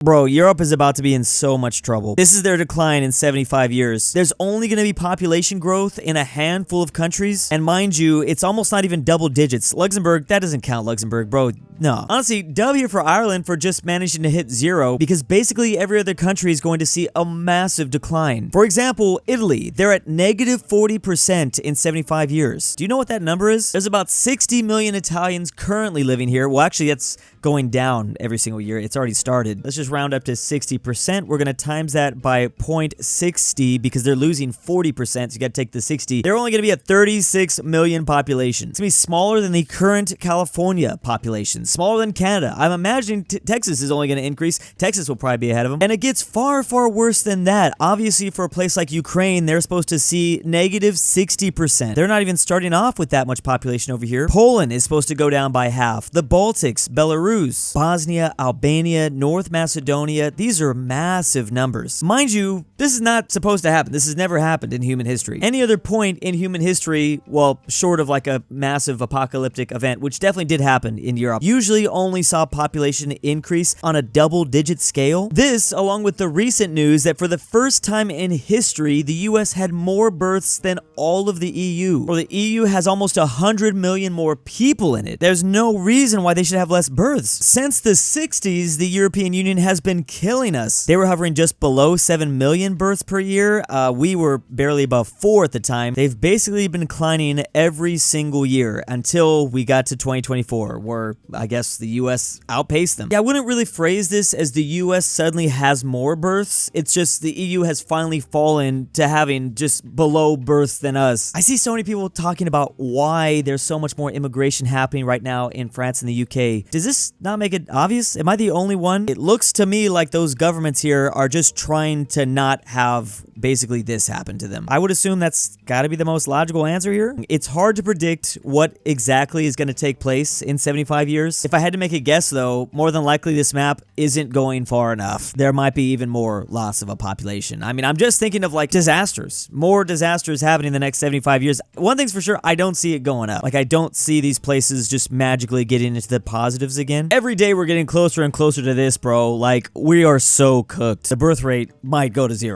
Bro, Europe is about to be in so much trouble. This is their decline in 75 years. There's only going to be population growth in a handful of countries. And mind you, it's almost not even double digits. Luxembourg, that doesn't count Luxembourg, bro. No. Honestly, W for Ireland for just managing to hit zero because basically every other country is going to see a massive decline. For example, Italy, they're at negative 40% in 75 years. Do you know what that number is? There's about 60 million Italians currently living here. Well, actually, that's going down every single year. It's already started. Let's just round up to 60%. We're going to times that by 0.60 because they're losing 40%. So you got to take the 60. They're only going to be at 36 million population. It's going to be smaller than the current California population. Smaller than Canada. I'm imagining Texas is only going to increase. Texas will probably be ahead of them. And it gets far, far worse than that. Obviously, for a place like Ukraine, they're supposed to see negative 60%. They're not even starting off with that much population over here. Poland is supposed to go down by half. The Baltics, Belarus, Bosnia, Albania, North Macedonia, these are massive numbers. Mind you, this is not supposed to happen. This has never happened in human history. Any other point in human history, well, short of like a massive apocalyptic event, which definitely did happen in Europe, usually only saw population increase on a double-digit scale. This, along with the recent news that for the first time in history, the US had more births than all of the EU. Or the EU has almost 100 million more people in it. There's no reason why they should have less births. Since the 60s, the European Union has been killing us. They were hovering just below 7 million births per year. We were barely above 4 at the time. They've basically been declining every single year until we got to 2024, where I guess the US outpaced them. Yeah, I wouldn't really phrase this as the US suddenly has more births. It's just the EU has finally fallen to having just below births than us. I see so many people talking about why there's so much more immigration happening right now in France and the UK. Does this not make it obvious? Am I the only one? It looks to me like those governments here are just trying to not have basically this happen to them. I would assume that's got to be the most logical answer here. It's hard to predict what exactly is going to take place in 75 years. If I had to make a guess though, more than likely this map isn't going far enough. There might be even more loss of a population. I mean, I'm just thinking of like disasters. More disasters happening in the next 75 years. One thing's for sure, I don't see it going up. Like, I don't see these places just magically getting into the positives again. Every day we're getting closer and closer to this, bro. Like, we are so cooked. The birth rate might go to zero.